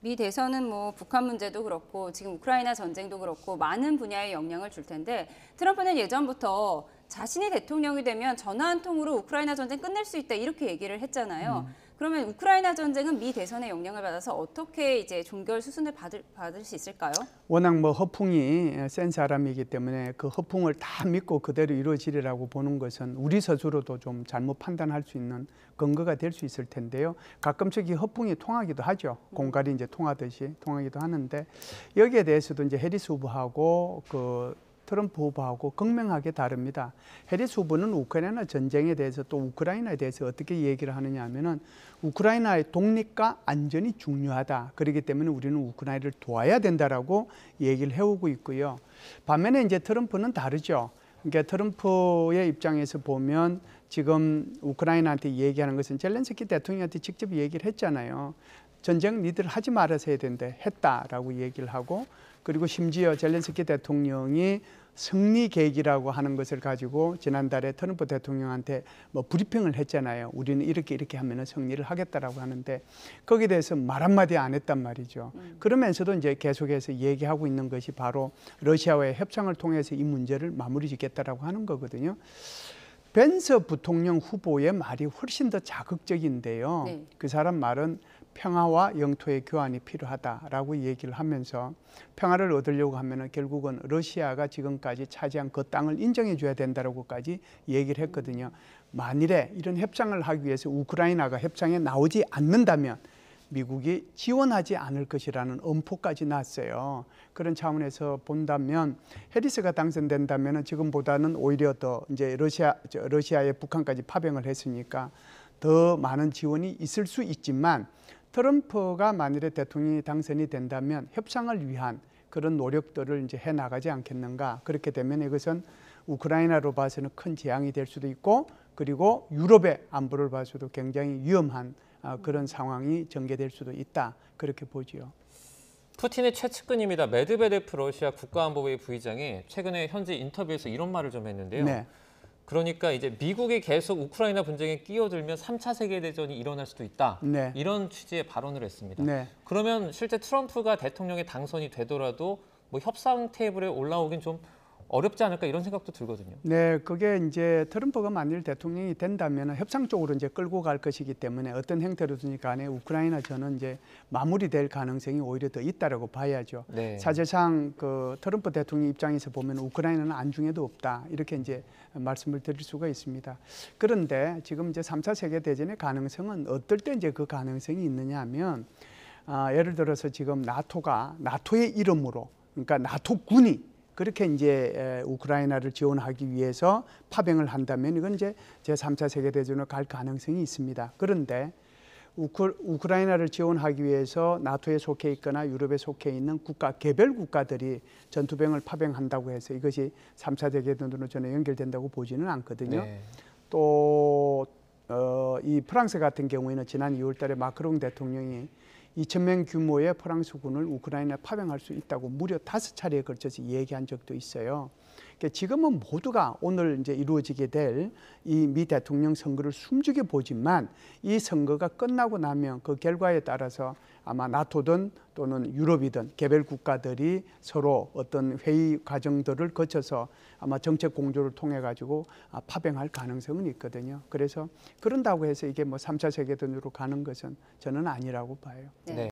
미 대선은 뭐 북한 문제도 그렇고 지금 우크라이나 전쟁도 그렇고 많은 분야에 영향을 줄 텐데 트럼프는 예전부터 자신이 대통령이 되면 전화 한 통으로 우크라이나 전쟁 끝낼 수 있다 이렇게 얘기를 했잖아요. 그러면 우크라이나 전쟁은 미 대선의 영향을 받아서 어떻게 이제 종결 수순을 받을 수 있을까요? 워낙 뭐 허풍이 센 사람이기 때문에 그 허풍을 다 믿고 그대로 이루어지리라고 보는 것은 우리 스스로도 좀 잘못 판단할 수 있는 근거가 될 수 있을 텐데요. 가끔씩 이 허풍이 통하기도 하죠. 공갈이 이제 통하듯이 통하기도 하는데 여기에 대해서도 이제 해리스 후보하고 그 트럼프 후보하고 극명하게 다릅니다. 해리스 후보는 우크라이나 전쟁에 대해서 또 우크라이나에 대해서 어떻게 얘기를 하느냐 하면은 우크라이나의 독립과 안전이 중요하다. 그렇기 때문에 우리는 우크라이나를 도와야 된다라고 얘기를 해오고 있고요. 반면에 이제 트럼프는 다르죠. 그러니까 트럼프의 입장에서 보면 지금 우크라이나한테 얘기하는 것은 젤렌스키 대통령한테 직접 얘기를 했잖아요. 전쟁 니들 하지 말아서야 된대 했다라고 얘기를 하고 그리고 심지어 젤렌스키 대통령이 승리 계획이라고 하는 것을 가지고 지난달에 트럼프 대통령한테 뭐 브리핑을 했잖아요. 우리는 이렇게 하면 승리를 하겠다라고 하는데 거기에 대해서 말 한마디 안 했단 말이죠. 그러면서도 이제 계속해서 얘기하고 있는 것이 바로 러시아와의 협상을 통해서 이 문제를 마무리 짓겠다라고 하는 거거든요. 벤스 부통령 후보의 말이 훨씬 더 자극적인데요. 네. 그 사람 말은 평화와 영토의 교환이 필요하다라고 얘기를 하면서 평화를 얻으려고 하면은 결국은 러시아가 지금까지 차지한 그 땅을 인정해 줘야 된다라고까지 얘기를 했거든요. 만일에 이런 협상을 하기 위해서 우크라이나가 협상에 나오지 않는다면 미국이 지원하지 않을 것이라는 엄포까지 났어요. 그런 차원에서 본다면 해리스가 당선된다면 지금보다는 오히려 더 이제 러시아에 북한까지 파병을 했으니까 더 많은 지원이 있을 수 있지만 트럼프가 만일에 대통령이 당선이 된다면 협상을 위한 그런 노력들을 이제 해 나가지 않겠는가. 그렇게 되면 이것은 우크라이나로 봐서는 큰 재앙이 될 수도 있고 그리고 유럽의 안보를 봐서도 굉장히 위험한 그런 상황이 전개될 수도 있다. 그렇게 보지요. 푸틴의 최측근입니다. 메드베데프 러시아 국가안보회 부의장이 최근에 현지 인터뷰에서 이런 말을 좀 했는데요. 네. 그러니까 이제 미국이 계속 우크라이나 분쟁에 끼어들면 3차 세계대전이 일어날 수도 있다. 네. 이런 취지의 발언을 했습니다. 네. 그러면 실제 트럼프가 대통령에 당선이 되더라도 뭐 협상 테이블에 올라오긴 좀 어렵지 않을까 이런 생각도 들거든요. 네, 그게 이제 트럼프가 만일 대통령이 된다면 협상 쪽으로 이제 끌고 갈 것이기 때문에 어떤 형태로든 간에 우크라이나 전은 이제 마무리될 가능성이 오히려 더 있다라고 봐야죠. 네. 사실상 그 트럼프 대통령 입장에서 보면 우크라이나는 안중에도 없다 이렇게 이제 말씀을 드릴 수가 있습니다. 그런데 지금 이제 3차 세계 대전의 가능성은 어떨 때 이제 그 가능성이 있느냐하면 예를 들어서 지금 나토의 이름으로 그러니까 나토군이 그렇게 이제 우크라이나를 지원하기 위해서 파병을 한다면 이건 이제 제3차 세계대전으로 갈 가능성이 있습니다. 그런데 우크라이나를 지원하기 위해서 나토에 속해 있거나 유럽에 속해 있는 개별 국가들이 전투병을 파병한다고 해서 이것이 3차 세계대전으로 저는 연결된다고 보지는 않거든요. 네. 또 이 프랑스 같은 경우에는 지난 2월 달에 마크롱 대통령이 2,000명 규모의 프랑스군을 우크라이나에 파병할 수 있다고 무려 5차례에 걸쳐서 얘기한 적도 있어요. 그러니까 지금은 모두가 오늘 이제 이루어지게 될 이 미 대통령 선거를 숨죽여 보지만 이 선거가 끝나고 나면 그 결과에 따라서 아마 나토든 또는 유럽이든 개별 국가들이 서로 어떤 회의 과정들을 거쳐서 아마 정책 공조를 통해 가지고 파병할 가능성은 있거든요. 그래서 그런다고 해서 이게 뭐 3차 세계대전으로 가는 것은 저는 아니라고 봐요. 네.